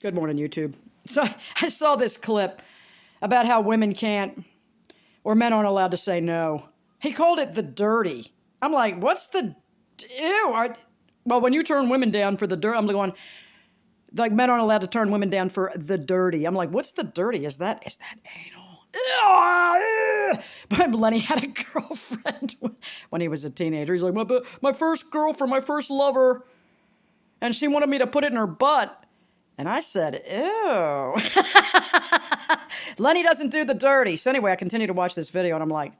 Good morning, YouTube. So I saw this clip about how women can't, or men aren't allowed to say no. He called it the dirty. I'm like, what's the, ew. Well, when you turn women down for the dirt, I'm going, like, men aren't allowed to turn women down for the dirty. I'm like, what's the dirty? Is that anal? Ew. But Lenny had a girlfriend when he was a teenager. He's like, my first girlfriend, my first lover, and she wanted me to put it in her butt. And I said, ew. Lenny doesn't do the dirty. So anyway, I continue to watch this video, and I'm like,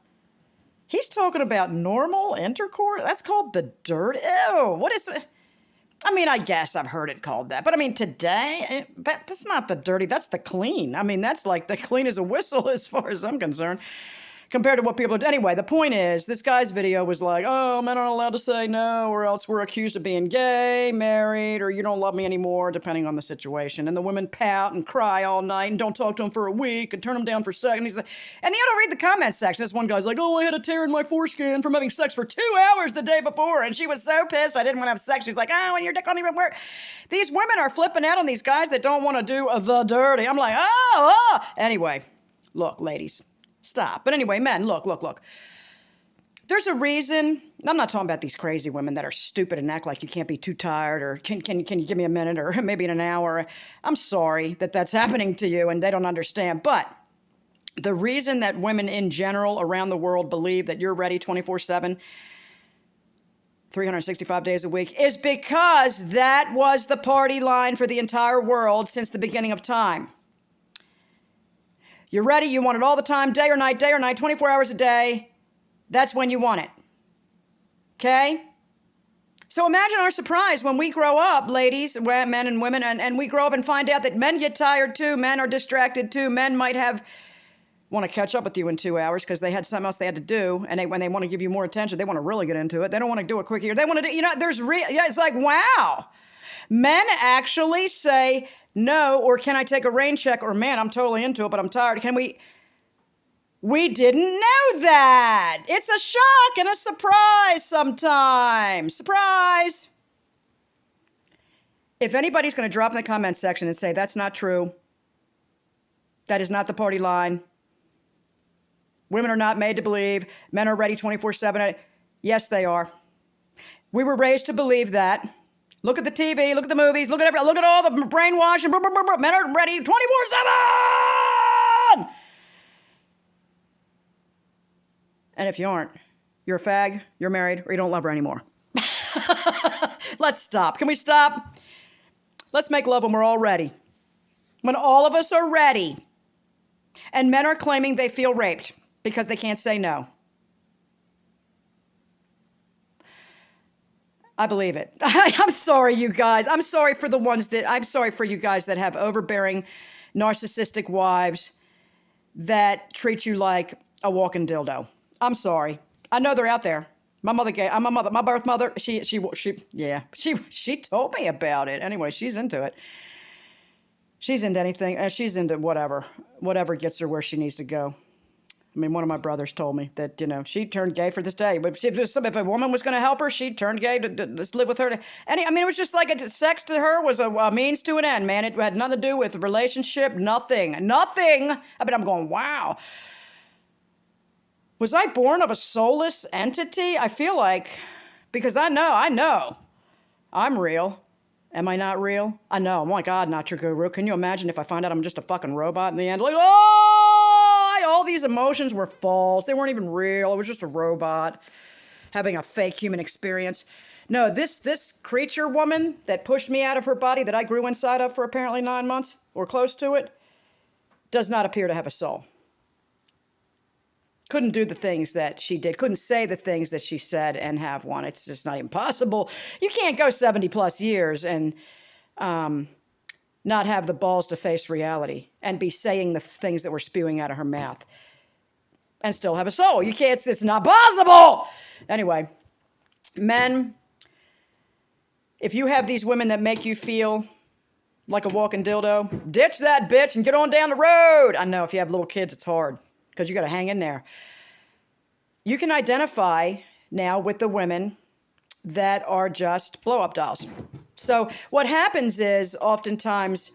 he's talking about normal intercourse? That's called the dirty? Ew, what is it? I mean, I guess I've heard it called that. But I mean, today, that's not the dirty. That's the clean. I mean, that's like the clean as a whistle as far as I'm concerned. Compared to what people do. Anyway, the point is, this guy's video was like, oh, men aren't allowed to say no, or else we're accused of being gay, married, or you don't love me anymore, depending on the situation. And the women pout and cry all night and don't talk to him for a week and turn them down for sex. And he's like, and you don't read the comment section. This one guy's like, oh, I had a tear in my foreskin from having sex for 2 hours the day before, and she was so pissed I didn't want to have sex. She's like, oh, and your dick don't even work. These women are flipping out on these guys that don't want to do the dirty. I'm like, oh. Anyway, look, ladies. Stop. But anyway, men, look. There's a reason. I'm not talking about these crazy women that are stupid and act like you can't be too tired, or can you give me a minute, or maybe in an hour. I'm sorry that that's happening to you and they don't understand. But the reason that women in general around the world believe that you're ready 24/7, 365 days a week, is because that was the party line for the entire world since the beginning of time. You're ready, you want it all the time, day or night, 24 hours a day. That's when you want it. Okay? So imagine our surprise when we grow up, ladies, men and women, and we grow up and find out that men get tired too, men are distracted too, men might want to catch up with you in 2 hours because they had something else they had to do, and when they want to give you more attention, they want to really get into it. They don't want to do it quicker. They want to do, it's like, wow. Men actually say no, or can I take a rain check, or man, I'm totally into it, but I'm tired. We didn't know that. It's a shock and a surprise sometimes. Surprise. If anybody's going to drop in the comment section and say, that's not true, that is not the party line, women are not made to believe, men are ready 24/7, yes, they are. We were raised to believe that. Look at the TV, look at the movies, look at all the brainwashing. Men are ready 24/7! And if you aren't, you're a fag, you're married, or you don't love her anymore. Let's stop. Can we stop? Let's make love when we're all ready. When all of us are ready. And men are claiming they feel raped because they can't say no. I believe it. I'm sorry, you guys. I'm sorry for you guys that have overbearing, narcissistic wives that treat you like a walking dildo. I'm sorry. I know they're out there. My birth mother, she told me about it. Anyway, she's into it. She's into anything. She's into whatever gets her where she needs to go. I mean, one of my brothers told me that, she turned gay for this day. But if a woman was going to help her, she turned gay to live with her. It was just like sex to her was a means to an end, man. It had nothing to do with relationship, nothing. I mean, I'm going, wow. Was I born of a soulless entity? I feel like, because I know, I'm real. Am I not real? I know. Oh my God, not your guru. Can you imagine if I find out I'm just a fucking robot in the end? Like, all these emotions were false. They weren't even real. It was just a robot having a fake human experience. No, this creature woman that pushed me out of her body that I grew inside of for apparently 9 months or close to it does not appear to have a soul. Couldn't do the things that she did. Couldn't say the things that she said and have one. It's just not even possible. You can't go 70 plus years and not have the balls to face reality and be saying the things that were spewing out of her mouth and still have a soul. You can't, it's not possible. Anyway, men, if you have these women that make you feel like a walking dildo, ditch that bitch and get on down the road. I know if you have little kids, it's hard because you got to hang in there. You can identify now with the women that are just blow-up dolls. So what happens is oftentimes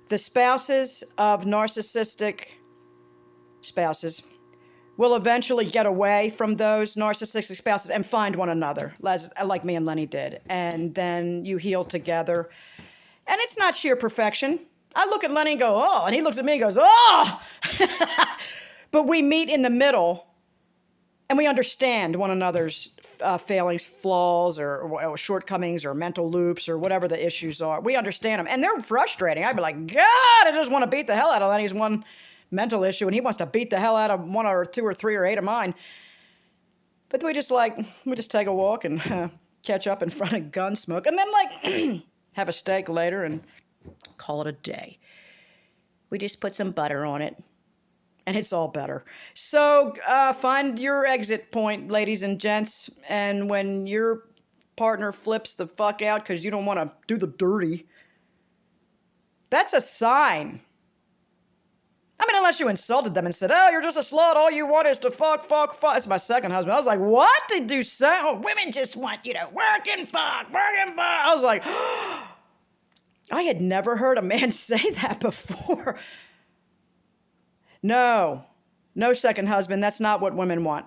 The spouses of narcissistic spouses will eventually get away from those narcissistic spouses and find one another, like me and Lenny did. And then you heal together. And it's not sheer perfection. I look at Lenny and go, oh, and he looks at me and goes, oh! But we meet in the middle and we understand one another's failings, flaws, or shortcomings, or mental loops, or whatever the issues are. We understand them. And they're frustrating. I'd be like, God, I just want to beat the hell out of Lenny's one mental issue, and he wants to beat the hell out of one or two or three or eight of mine. But we just take a walk and catch up in front of Gunsmoke, and then have a steak later and call it a day. We just put some butter on it, and it's all better. So find your exit point, ladies and gents, and when your partner flips the fuck out because you don't want to do the dirty, that's a sign. I mean, unless you insulted them and said, oh, you're just a slut, all you want is to fuck. It's my second husband. I was like, what did you say? Oh, women just want you to work and fuck. I was like, I had never heard a man say that before. No second husband. That's not what women want.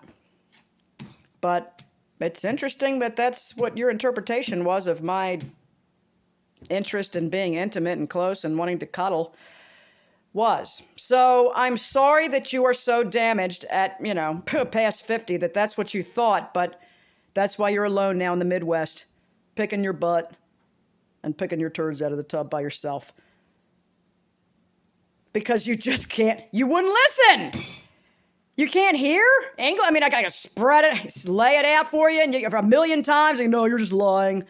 But it's interesting that that's what your interpretation was of my interest in being intimate and close and wanting to cuddle was. So I'm sorry that you are so damaged at, past 50 that that's what you thought, but that's why you're alone now in the Midwest, picking your butt and picking your turds out of the tub by yourself. Because you just can't, you wouldn't listen. You can't hear English. I mean, I gotta spread it, lay it out for you, and for a million times, and no, you're just lying.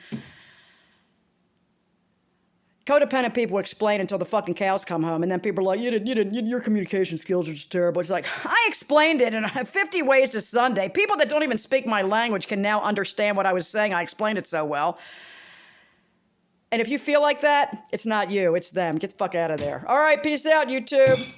Codependent people explain until the fucking cows come home, and then people are like, your communication skills are just terrible. It's like, I explained it in 50 ways to Sunday. People that don't even speak my language can now understand what I was saying. I explained it so well. And if you feel like that, it's not you, it's them. Get the fuck out of there. All right, peace out, YouTube.